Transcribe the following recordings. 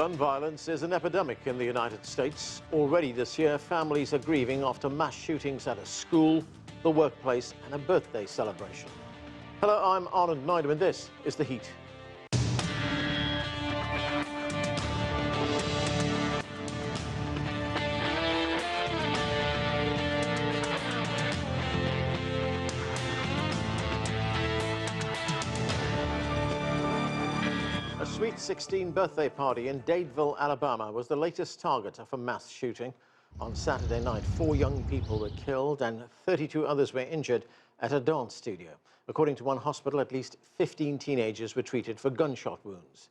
Gun violence is an epidemic in the United States. Already this year, families are grieving after mass shootings at a school, the workplace, and a birthday celebration. Hello, I'm Arnold Neidem, and this is The Heat. A Sweet 16 birthday party in Dadeville, Alabama was the latest target of a mass shooting. On Saturday night, 4 young people were killed and 32 others were injured at a dance studio. According to one hospital, at least 15 teenagers were treated for gunshot wounds.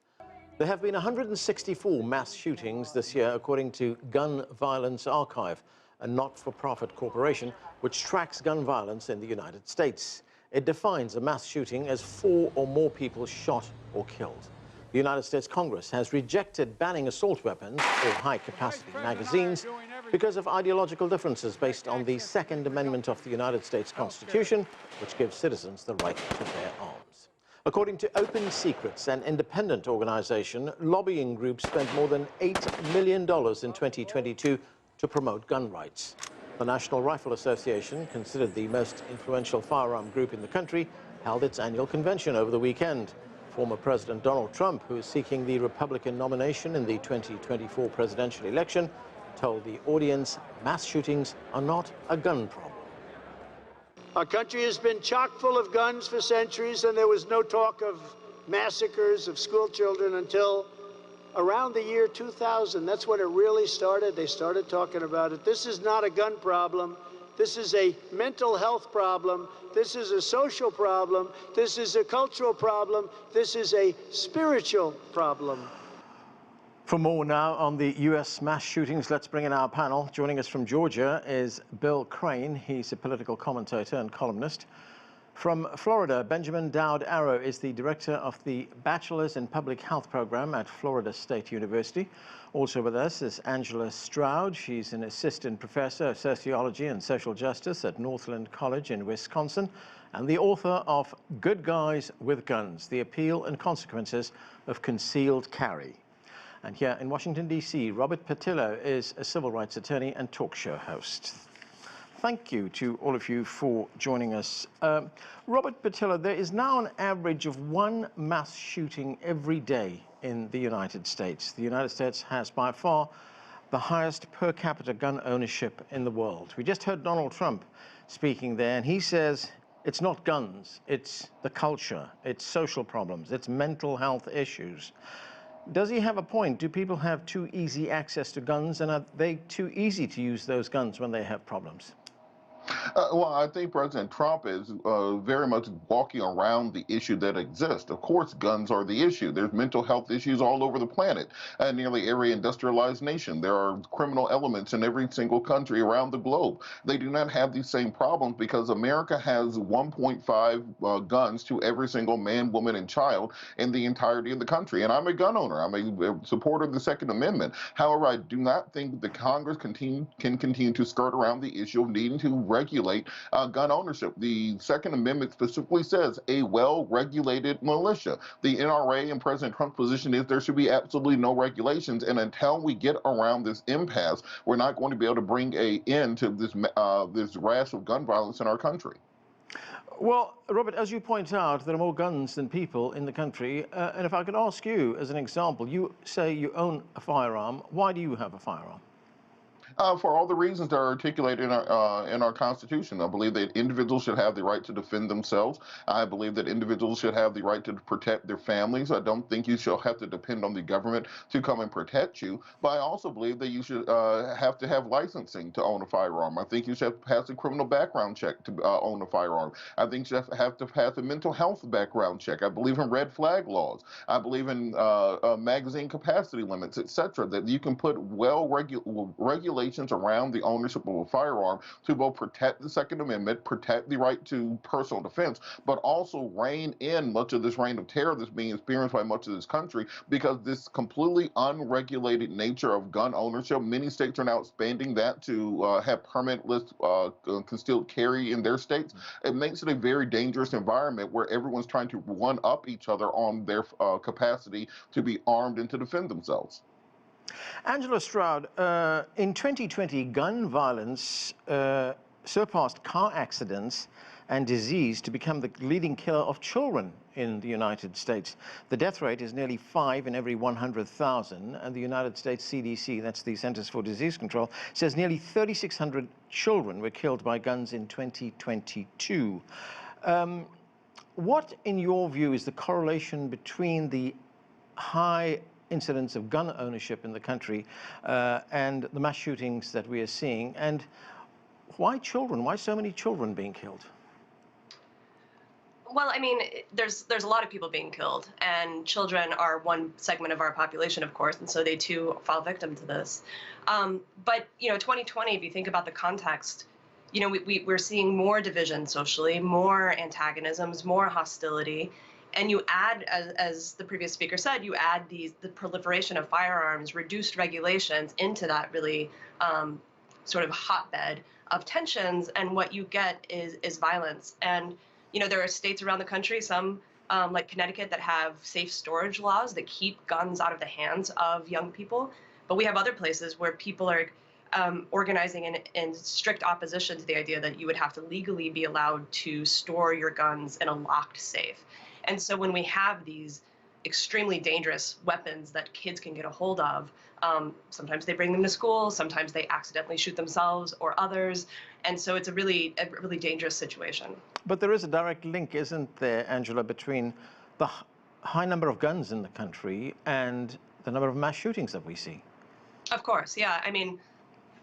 There have been 164 mass shootings this year, according to Gun Violence Archive, a not-for-profit corporation which tracks gun violence in the United States. It defines a mass shooting as 4 or more people shot or killed. The United States Congress has rejected banning assault weapons or high-capacity magazines because of ideological differences based on the Second Amendment of the United States Constitution, which gives citizens the right to bear arms. According to Open Secrets, an independent organization, lobbying groups spent more than $8 million in 2022 to promote gun rights. The National Rifle Association, considered the most influential firearm group in the country, held its annual convention over the weekend. Former President Donald Trump, who is seeking the Republican nomination in the 2024 presidential election, told the audience mass shootings are not a gun problem. Our country has been chock full of guns for centuries, and there was no talk of massacres of school children until around the year 2000. That's when it really started. They started talking about it. This is not a gun problem. This is a mental health problem. This is a social problem. This is a cultural problem. This is a spiritual problem. For more now on the U.S. mass shootings, let's bring in our panel. Joining us from Georgia is Bill Crane. He's a political commentator and columnist. From Florida, Benjamin Dowd Arrow is the director of the Bachelor's in Public Health program at Florida State University. Also with us is Angela Stroud. She's an assistant professor of sociology and social justice at Northland College in Wisconsin and the author of Good Guys with Guns, The Appeal and Consequences of Concealed Carry. And here in Washington, D.C., Robert Patillo is a civil rights attorney and talk show host. Thank you to all of you for joining us. Robert Patillo, there is now an average of 1 mass shooting every day in the United States. The United States has by far the highest per capita gun ownership in the world. We just heard Donald Trump speaking there, and he says it's not guns, it's the culture, it's social problems, it's mental health issues. Does he have a point? Do people have too easy access to guns, and are they too easy to use those guns when they have problems? Well, I think President Trump is very much walking around the issue that exists. Of course, guns are the issue. There's mental health issues all over the planet. Nearly every industrialized nation, there are criminal elements in every single country around the globe. They do not have these same problems because America has 1.5 guns to every single man, woman, and child in the entirety of the country. And I'm a gun owner. I'm a supporter of the Second Amendment. However, I do not think the Congress can continue to skirt around the issue of needing to regulate gun ownership. The Second Amendment specifically says a well-regulated militia. The NRA and President Trump's position is there should be absolutely no regulations, and until we get around this impasse, we're not going to be able to bring an end to this rash of gun violence in our country. Well, Robert, as you point out, there are more guns than people in the country. And if I could ask you, as an example, you say you own a firearm. Why do you have a firearm? For all the reasons that are articulated in our Constitution. I believe that individuals should have the right to defend themselves. I believe that individuals should have the right to protect their families. I don't think you should have to depend on the government to come and protect you. But I also believe that you should have to have licensing to own a firearm. I think you should pass a criminal background check to own a firearm. I think you should have to pass a mental health background check. I believe in red flag laws. I believe in magazine capacity limits, etc. That you can put regulations around the ownership of a firearm to both protect the Second Amendment, protect the right to personal defense, but also rein in much of this reign of terror that's being experienced by much of this country, because this completely unregulated nature of gun ownership, many states are now expanding that to have permitless concealed carry in their states. It makes it a very dangerous environment where everyone's trying to one-up each other on their capacity to be armed and to defend themselves. Angela Stroud, in 2020, gun violence surpassed car accidents and disease to become the leading killer of children in the United States. The death rate is nearly 5 in every 100,000, and the United States CDC, that's the Centers for Disease Control, says nearly 3,600 children were killed by guns in 2022. What, in your view, is the correlation between the high incidence of gun ownership in the country and the mass shootings that we are seeing, and why children? Why so many children being killed? Well, I mean, there's a lot of people being killed, and children are one segment of our population, of course, and so they too fall victim to this. But 2020, if you think about the context, we're seeing more division socially, more antagonisms, more hostility, and you add, as the previous speaker said, you add the proliferation of firearms, reduced regulations into that really sort of hotbed of tensions, and what you get is violence. And there are states around the country, some like Connecticut, that have safe storage laws that keep guns out of the hands of young people. But we have other places where people are organizing in strict opposition to the idea that you would have to legally be allowed to store your guns in a locked safe. And so when we have these extremely dangerous weapons that kids can get a hold of, sometimes they bring them to school, sometimes they accidentally shoot themselves or others. And so it's a really dangerous situation. But there is a direct link, isn't there, Angela, between the high number of guns in the country and the number of mass shootings that we see? Of course, yeah. I mean,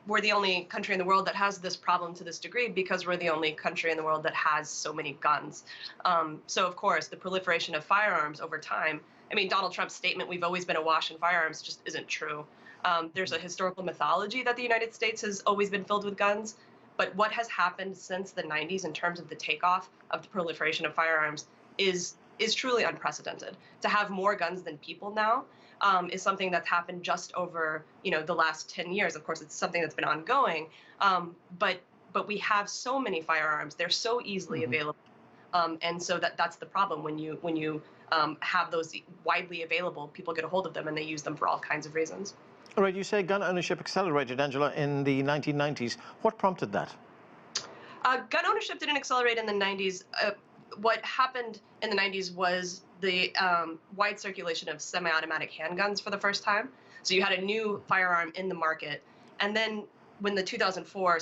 we're the only country in the world that has this problem to this degree because we're the only country in the world that has so many guns. So, of course, the proliferation of firearms over time, I mean, Donald Trump's statement, "we've always been awash in firearms," just isn't true. There's a historical mythology that the United States has always been filled with guns. But what has happened since the 90s in terms of the takeoff of the proliferation of firearms is truly unprecedented. To have more guns than people now is something that's happened just over the last 10 years. Of course, it's something that's been ongoing, but we have so many firearms; they're so easily available, and so that's the problem. When you have those widely available, people get a hold of them and they use them for all kinds of reasons. All right, you say gun ownership accelerated, Angela, in the 1990s. What prompted that? Gun ownership didn't accelerate in the 90s. What happened in the 90s was the wide circulation of semi-automatic handguns for the first time. So you had a new firearm in the market. And then when the 2004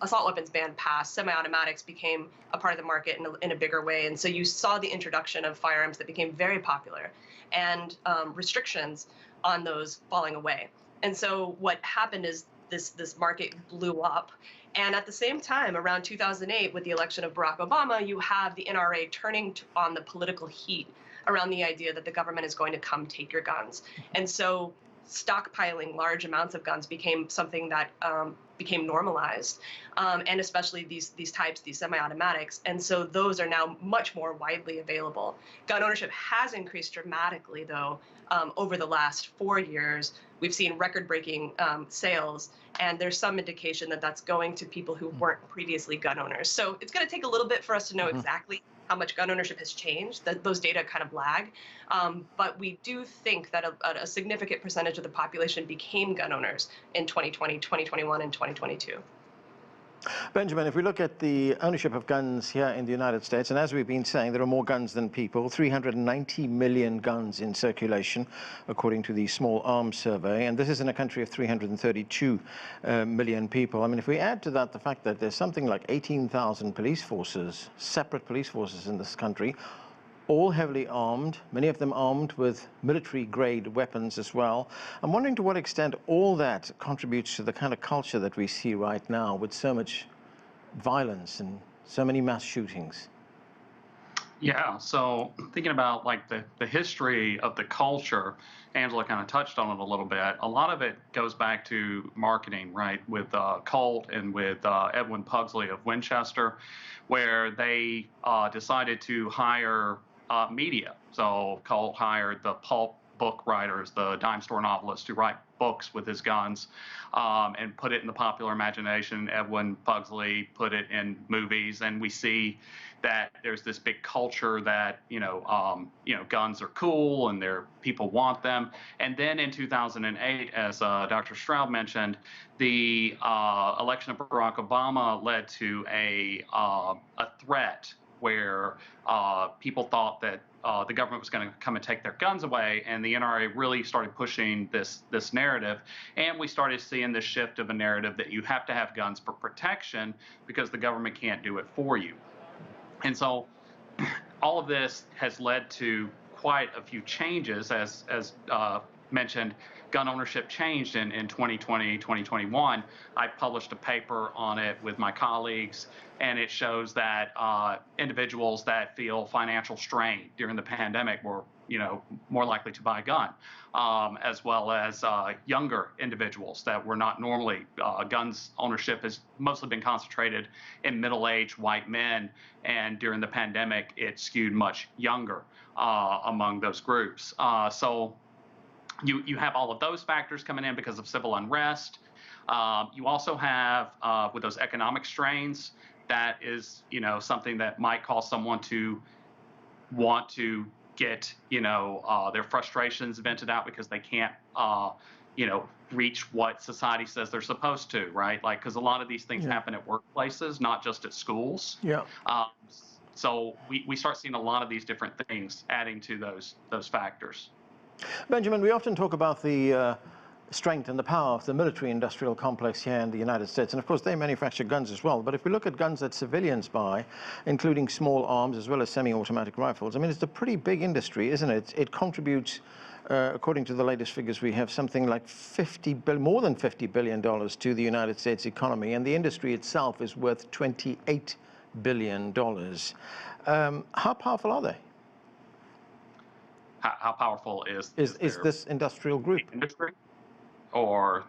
assault weapons ban passed, semi-automatics became a part of the market in a bigger way. And so you saw the introduction of firearms that became very popular and restrictions on those falling away. And so what happened is this market blew up. And at the same time, around 2008, with the election of Barack Obama, you have the NRA turning on the political heat around the idea that the government is going to come take your guns. And so stockpiling large amounts of guns became something that became normalized, and especially these semi-automatics. And so those are now much more widely available. Gun ownership has increased dramatically, though, over the last 4 years. We've seen record-breaking sales, and there's some indication that that's going to people who weren't previously gun owners. So it's going to take a little bit for us to know exactly how much gun ownership has changed. Those data kind of lag. But we do think that a significant percentage of the population became gun owners in 2020, 2021, and 2022. Benjamin, if we look at the ownership of guns here in the United States, and as we've been saying, there are more guns than people, 390 million guns in circulation, according to the Small Arms Survey, and this is in a country of 332 million people. I mean, if we add to that the fact that there's something like 18,000 police forces, separate police forces in this country, all heavily armed, many of them armed with military-grade weapons as well. I'm wondering to what extent all that contributes to the kind of culture that we see right now with so much violence and so many mass shootings. Yeah, so thinking about like the history of the culture, Angela kind of touched on it a little bit. A lot of it goes back to marketing, right, with Colt and with Edwin Pugsley of Winchester, where they decided to hire media. So Colt hired the pulp book writers, the dime store novelists, to write books with his guns, and put it in the popular imagination. Edwin Pugsley put it in movies, and we see that there's this big culture that guns are cool and people want them. And then in 2008, as Dr. Stroud mentioned, the election of Barack Obama led to a threat where people thought that the government was going to come and take their guns away, and the NRA really started pushing this narrative, and we started seeing this shift of a narrative that you have to have guns for protection because the government can't do it for you. And so all of this has led to quite a few changes. As mentioned, gun ownership changed in 2020, 2021. I published a paper on it with my colleagues, and it shows that individuals that feel financial strain during the pandemic were more likely to buy a gun, as well as younger individuals that were not normally. Guns ownership has mostly been concentrated in middle-aged white men, and during the pandemic, it skewed much younger among those groups. So you have all of those factors coming in because of civil unrest. You also have, with those economic strains, that is, something that might cause someone to want to get, their frustrations vented out because they can't, reach what society says they're supposed to, right? Like, because a lot of these things happen at workplaces, not just at schools. Yeah. So we start seeing a lot of these different things adding to those factors. Benjamin, we often talk about the strength and the power of the military-industrial complex here in the United States, and of course they manufacture guns as well. But if we look at guns that civilians buy, including small arms as well as semi-automatic rifles, I mean, it's a pretty big industry, isn't it? It contributes, according to the latest figures we have, something like more than $50 billion to the United States economy, and the industry itself is worth $28 billion. How powerful are they? How powerful is this industrial group? Industry? Or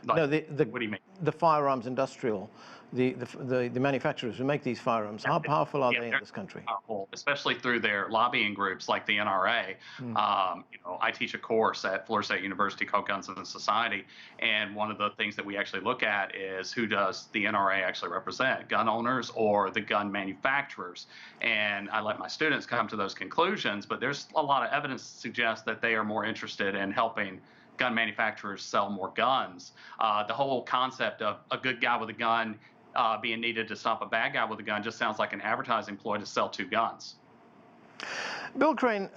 like, no, what do you mean? The firearms industrial, the manufacturers who make these firearms. How powerful are they in this country? Powerful, especially through their lobbying groups like the NRA. I teach a course at Florida State University called Guns and Society, and one of the things that we actually look at is who does the NRA actually represent, gun owners or the gun manufacturers? And I let my students come to those conclusions, but there's a lot of evidence to suggest that they are more interested in helping gun manufacturers sell more guns. The whole concept of a good guy with a gun being needed to stop a bad guy with a gun just sounds like an advertising ploy to sell two guns. Bill Crane,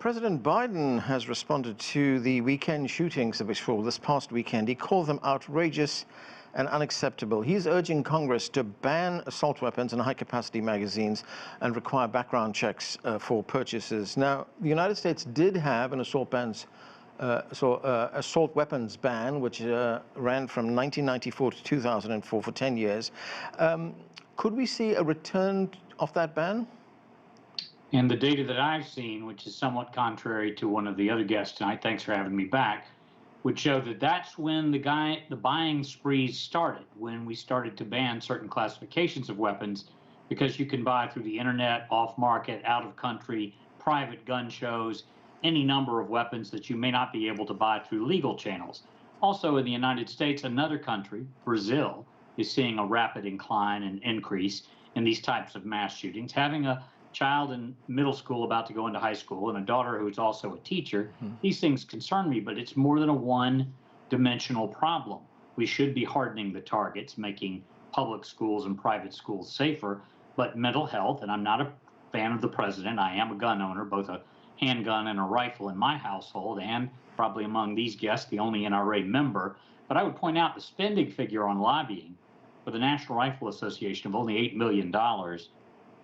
President Biden has responded to the weekend shootings of Ishmael this past weekend. He called them outrageous and unacceptable. He's urging Congress to ban assault weapons and high-capacity magazines and require background checks for purchases. Now, the United States did have an assault weapons ban, which ran from 1994 to 2004 for 10 years. Could we see a return of that ban? And the data that I've seen, which is somewhat contrary to one of the other guests tonight, thanks for having me back, would show that that's when the buying sprees started, when we started to ban certain classifications of weapons, because you can buy through the internet, off-market, out-of-country, private gun shows, any number of weapons that you may not be able to buy through legal channels. Also in the United States, another country, Brazil, is seeing a rapid incline and increase in these types of mass shootings. Having a child in middle school about to go into high school and a daughter who's also a teacher, these things concern me, but it's more than a one-dimensional problem. We should be hardening the targets, making public schools and private schools safer, but mental health, and I'm not a fan of the president, I am a gun owner, both a handgun and a rifle in my household, and probably among these guests, the only NRA member. But I would point out the spending figure on lobbying for the National Rifle Association of only $8 million.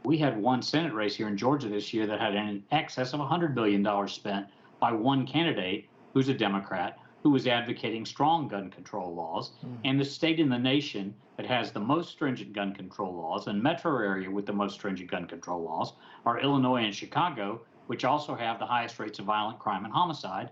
We had one Senate race here in Georgia this year that had an excess of $100 billion spent by one candidate who's a Democrat, who was advocating strong gun control laws. And the state in the nation that has the most stringent gun control laws and metro area with the most stringent gun control laws are Illinois and Chicago, which also have the highest rates of violent crime and homicide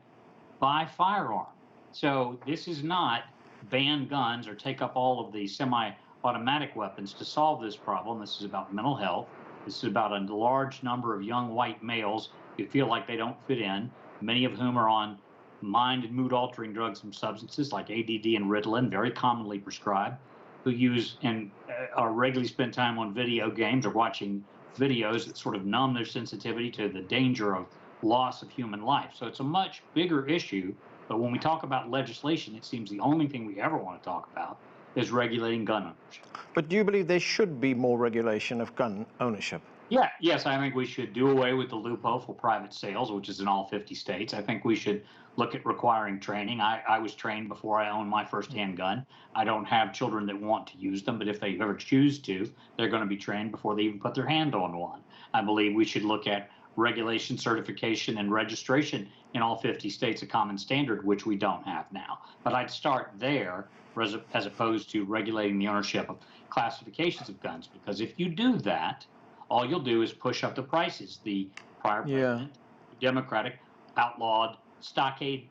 by firearm. So this is not ban guns or take up all of the semi-automatic weapons to solve this problem. This is about mental health. This is about a large number of young white males who feel like they don't fit in, many of whom are on mind and mood-altering drugs and substances like ADD and Ritalin, very commonly prescribed, who use and are regularly spend time on video games or watching videos that sort of numb their sensitivity to the danger of loss of human life. So it's a much bigger issue. But when we talk about legislation, it seems the only thing we ever want to talk about is regulating gun ownership. But do you believe there should be more regulation of gun ownership? Yeah, yes, I think we should do away with the loophole for private sales, which is in all 50 states. I think we should look at requiring training. I was trained before I owned my first handgun. I don't have children that want to use them, but if they ever choose to, they're going to be trained before they even put their hand on one. I believe we should look at regulation, certification, and registration in all 50 states, a common standard, which we don't have now. But I'd start there as opposed to regulating the ownership of classifications of guns, because if you do that, all you'll do is push up the prices. The prior president, Democratic, outlawed stockade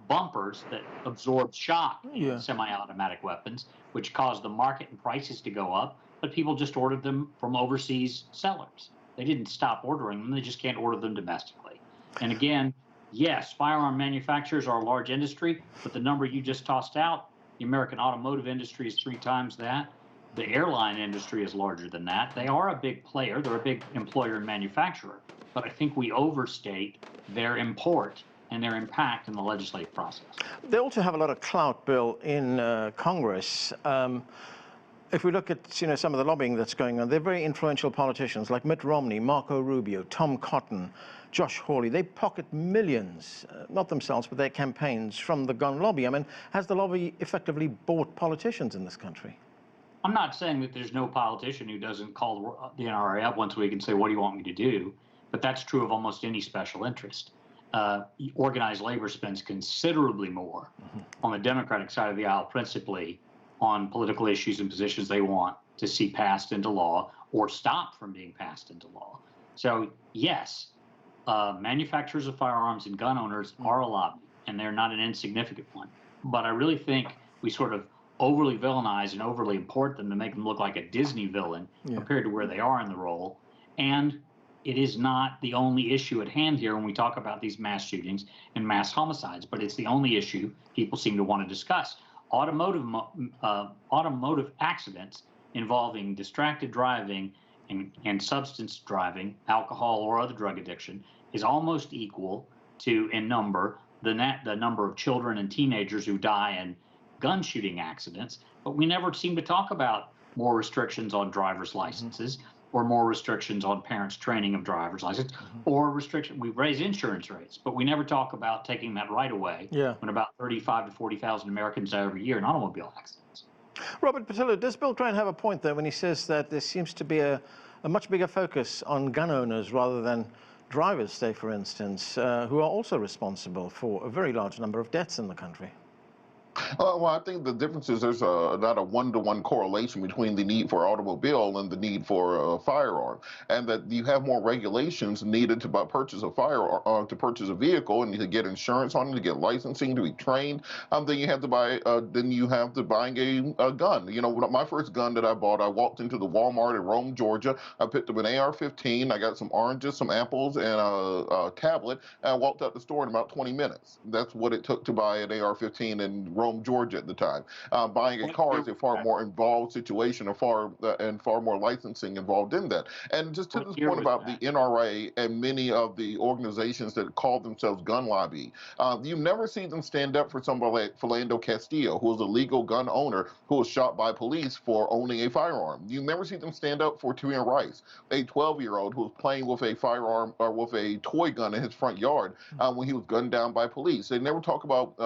bumpers that absorb shock in semi-automatic weapons, which caused the market and prices to go up, but people just ordered them from overseas sellers. They didn't stop ordering them, they just can't order them domestically. And again, yes, firearm manufacturers are a large industry, but the number you just tossed out, the American automotive industry is 3 times that. The airline industry is larger than that. They are a big player. They're a big employer and manufacturer. But I think we overstate their import and their impact in the legislative process. They also have a lot of clout, Bill, in Congress. If we look at some of the lobbying that's going on, they're very influential politicians like Mitt Romney, Marco Rubio, Tom Cotton, Josh Hawley. They pocket millions, not themselves, but their campaigns from the gun lobby. I mean, has the lobby effectively bought politicians in this country? I'm not saying that there's no politician who doesn't call the NRA up once a week and say, what do you want me to do? But that's true of almost any special interest. Organized labor spends considerably more on the Democratic side of the aisle, principally on political issues and positions they want to see passed into law or stop from being passed into law. So yes, manufacturers of firearms and gun owners are a lobby, and they're not an insignificant one. But I really think we sort of overly villainize and overly import them to make them look like a Disney villain compared to where they are in the role. And it is not the only issue at hand here when we talk about these mass shootings and mass homicides, but it's the only issue people seem to want to discuss. Automotive accidents involving distracted driving and substance driving, alcohol or other drug addiction, is almost equal to, in number, the number of children and teenagers who die in gun shooting accidents. But we never seem to talk about more restrictions on driver's licenses or more restrictions on parents' training of driver's license or restriction. We raise insurance rates, but we never talk about taking that right away when about 35 to 40,000 Americans die every year in automobile accidents. Robert Patillo, does Bill Train have a point there when he says that there seems to be a much bigger focus on gun owners rather than drivers, say, for instance, who are also responsible for a very large number of deaths in the country? Well, I think the difference is there's not a one-to-one correlation between the need for automobile and the need for a firearm, and that you have more regulations needed to purchase a firearm, to purchase a vehicle, and to get insurance on it, to get licensing, to be trained. Then you have to buy. Then you have to buying a gun. You know, my first gun that I bought, I walked into the Walmart in Rome, Georgia. I picked up an AR-15. I got some oranges, some apples, and a tablet. And I walked out the store in about 20 minutes. That's what it took to buy an AR-15 in Rome, Georgia at the time. Buying a car is a far more involved situation, and far more licensing involved in that. And just to this point about the NRA and many of the organizations that call themselves gun lobby, you never see them stand up for somebody like Philando Castillo, who was a legal gun owner who was shot by police for owning a firearm. You never see them stand up for Tamir Rice, a 12-year-old who was playing with a firearm or with a toy gun in his front yard when he was gunned down by police. They never talk about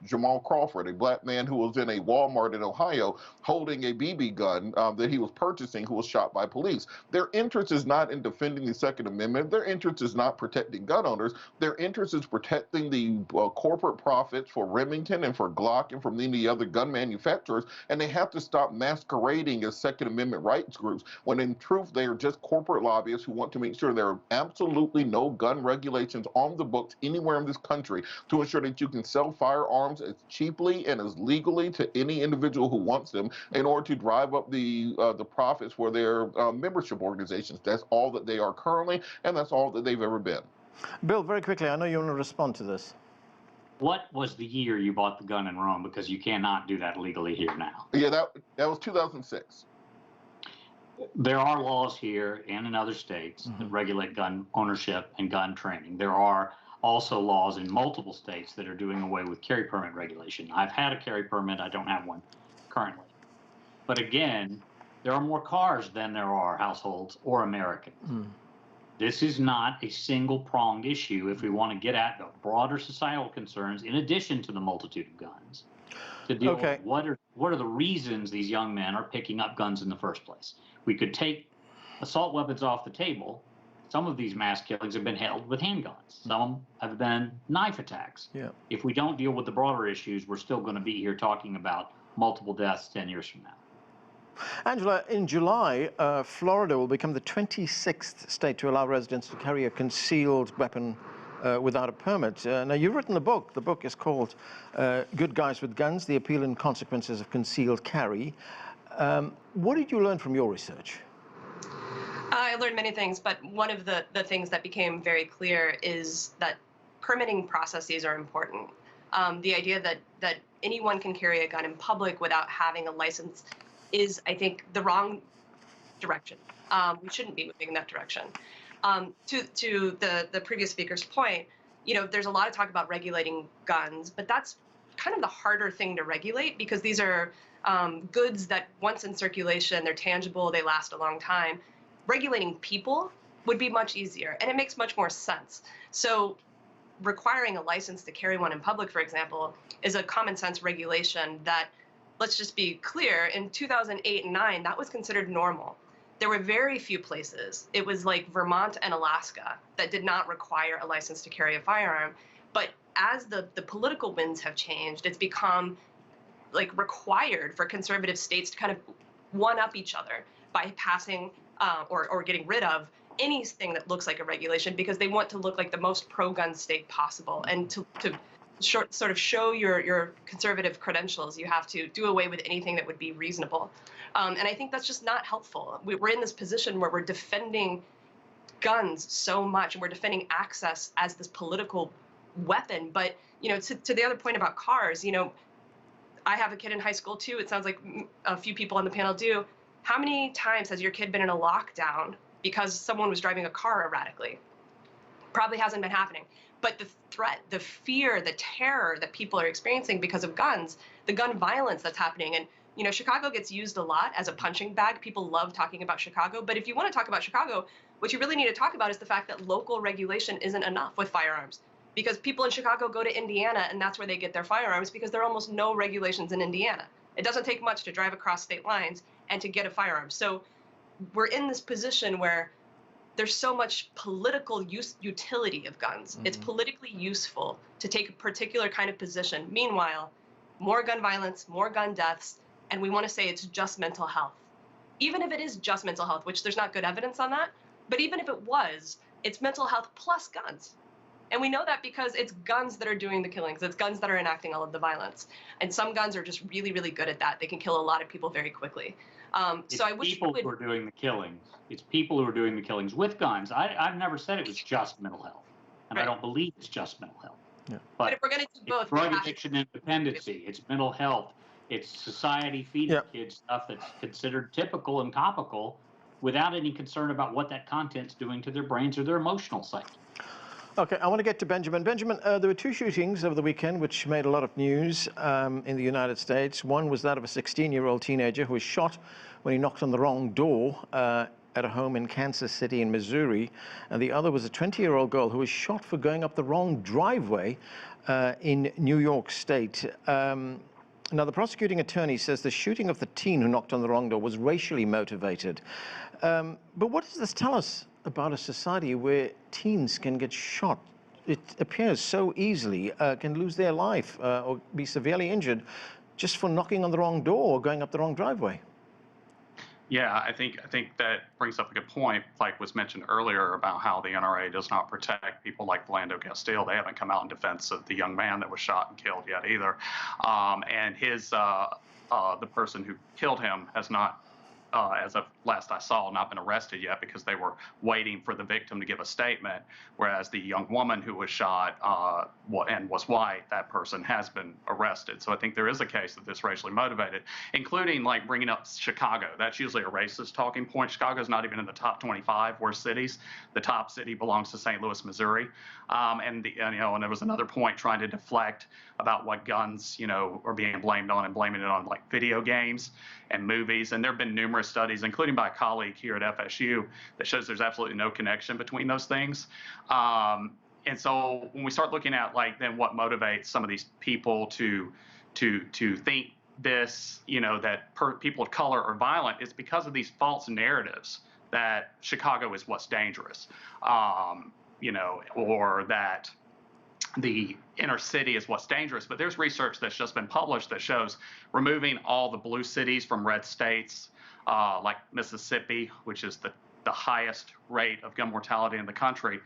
Jamal Crawford, a black man who was in a Walmart in Ohio holding a BB gun that he was purchasing, who was shot by police. Their interest is not in defending the Second Amendment. Their interest is not protecting gun owners. Their interest is protecting the corporate profits for Remington and for Glock and from many other gun manufacturers. And they have to stop masquerading as Second Amendment rights groups when in truth they are just corporate lobbyists who want to make sure there are absolutely no gun regulations on the books anywhere in this country to ensure that you can sell firearms as cheaply and as legally to any individual who wants them in order to drive up the profits for their membership organizations. That's all that they are currently, and that's all that they've ever been. Bill, very quickly, I know you want to respond to this. What was the year you bought the gun in Rome? Because you cannot do that legally here now. Yeah, that was 2006. There are laws here and in other states that regulate gun ownership and gun training. There are also laws in multiple states that are doing away with carry permit regulation. I've had a carry permit. I don't have one currently. But again, there are more cars than there are households or Americans. This is not a single-pronged issue if we want to get at the broader societal concerns in addition to the multitude of guns. To deal with what are the reasons these young men are picking up guns in the first place. We could take assault weapons off the table. Some of these mass killings have been held with handguns. Some have been knife attacks. Yeah. If we don't deal with the broader issues, we're still going to be here talking about multiple deaths 10 years from now. Angela, in July, Florida will become the 26th state to allow residents to carry a concealed weapon without a permit. Now, you've written a book. The book is called Good Guys with Guns, The Appeal and Consequences of Concealed Carry. What did you learn from your research? I learned many things, but one of the things that became very clear is that permitting processes are important. The idea that anyone can carry a gun in public without having a license is, I think, the wrong direction. We shouldn't be moving in that direction. To the previous speaker's point, there's a lot of talk about regulating guns, but that's kind of the harder thing to regulate because these are goods that once in circulation, they're tangible, they last a long time. Regulating people would be much easier, and it makes much more sense. So requiring a license to carry one in public, for example, is a common sense regulation that, let's just be clear, in 2008 and 2009, that was considered normal. There were very few places. It was like Vermont and Alaska that did not require a license to carry a firearm. But as the political winds have changed, it's become like required for conservative states to kind of one-up each other by passing or getting rid of anything that looks like a regulation because they want to look like the most pro-gun state possible. And to sort of show your conservative credentials, you have to do away with anything that would be reasonable. And I think that's just not helpful. We're in this position where we're defending guns so much and we're defending access as this political weapon. But, to the other point about cars, I have a kid in high school too. It sounds like a few people on the panel do. How many times has your kid been in a lockdown because someone was driving a car erratically? Probably hasn't been happening. But the threat, the fear, the terror that people are experiencing because of guns, the gun violence that's happening. And, Chicago gets used a lot as a punching bag. People love talking about Chicago. But if you want to talk about Chicago, what you really need to talk about is the fact that local regulation isn't enough with firearms. Because people in Chicago go to Indiana, and that's where they get their firearms because there are almost no regulations in Indiana. It doesn't take much to drive across state lines and to get a firearm. So we're in this position where there's so much political utility of guns. It's politically useful to take a particular kind of position. Meanwhile, more gun violence, more gun deaths, and we want to say it's just mental health. Even if it is just mental health, which there's not good evidence on that, but even if it was, it's mental health plus guns. And we know that because it's guns that are doing the killings. It's guns that are enacting all of the violence. And some guns are just really, really good at that. They can kill a lot of people very quickly. So I wish people who are doing the killings. It's people who are doing the killings with guns. I've never said it was just mental health, and I don't believe it's just mental health. Yeah. But if we're going to do both, drug addiction and dependency. It's mental health. It's society feeding kids stuff that's considered typical and topical, without any concern about what that content's doing to their brains or their emotional psyche. Okay, I want to get to Benjamin. Benjamin, there were two shootings over the weekend which made a lot of news in the United States. One was that of a 16-year-old teenager who was shot when he knocked on the wrong door at a home in Kansas City in Missouri. And the other was a 20-year-old girl who was shot for going up the wrong driveway in New York State. Now, the prosecuting attorney says the shooting of the teen who knocked on the wrong door was racially motivated. But what does this tell us about a society where teens can get shot? It appears so easily, can lose their life or be severely injured just for knocking on the wrong door or going up the wrong driveway. Yeah, I think that brings up a good point, like was mentioned earlier about how the NRA does not protect people like Philando Castile. They haven't come out in defense of the young man that was shot and killed yet either. And his the person who killed him has not, as of last I saw, not been arrested yet because they were waiting for the victim to give a statement, whereas the young woman who was shot and was white, that person has been arrested. So I think there is a case that this racially motivated, including like bringing up Chicago. That's usually a racist talking point. Chicago's not even in the top 25 worst cities. The top city belongs to St. Louis, Missouri. And there was another point trying to deflect about what guns, are being blamed on and blaming it on like video games and movies. And there have been numerous studies, including by a colleague here at FSU, that shows there's absolutely no connection between those things. And so when we start looking at then what motivates some of these people to think this, that people of color are violent, it's because of these false narratives that Chicago is what's dangerous, or that the inner city is what's dangerous. But there's research that's just been published that shows removing all the blue cities from red states, like Mississippi, which is the highest rate of gun mortality in the country,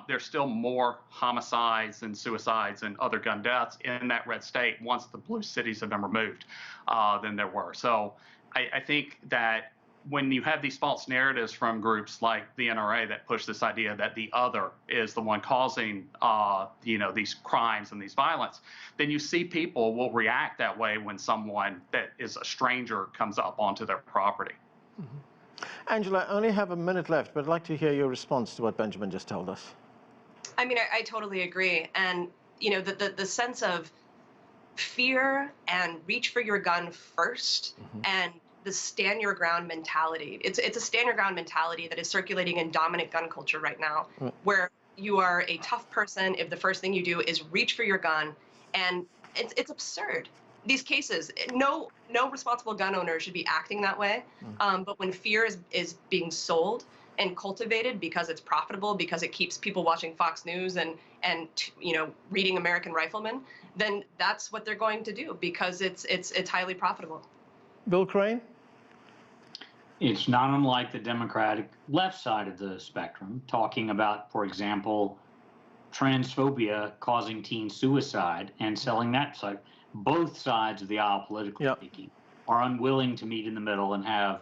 there's still more homicides and suicides and other gun deaths in that red state once the blue cities have been removed than there were. So I think that when you have these false narratives from groups like the NRA that push this idea that the other is the one causing, these crimes and these violence, then you see people will react that way when someone that is a stranger comes up onto their property. Mm-hmm. Angela, I only have a minute left, but I'd like to hear your response to what Benjamin just told us. I mean, I totally agree. And, the sense of fear and reach for your gun first, mm-hmm. and the stand your ground mentality. It's a stand your ground mentality that is circulating in dominant gun culture right now, where you are a tough person if the first thing you do is reach for your gun. And it's absurd. These cases, no responsible gun owner should be acting that way. But when fear is being sold and cultivated because it's profitable, because it keeps people watching Fox News and reading American Rifleman, then that's what they're going to do because it's highly profitable. Bill Crane? It's not unlike the Democratic left side of the spectrum, talking about, for example, transphobia causing teen suicide and selling that side. Both sides of the aisle, politically speaking, are unwilling to meet in the middle and have,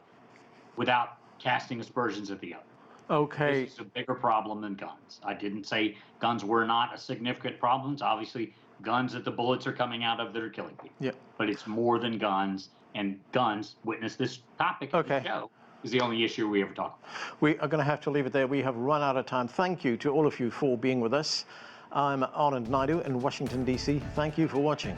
without casting aspersions at the other. Okay. This is a bigger problem than guns. I didn't say guns were not a significant problem. It's obviously guns that the bullets are coming out of that are killing people. Yeah. But it's more than guns, and guns, witness this topic of the show, is the only issue we ever talk about. We are going to have to leave it there. We have run out of time. Thank you to all of you for being with us. I'm Anand Naidu in Washington, D.C. Thank you for watching.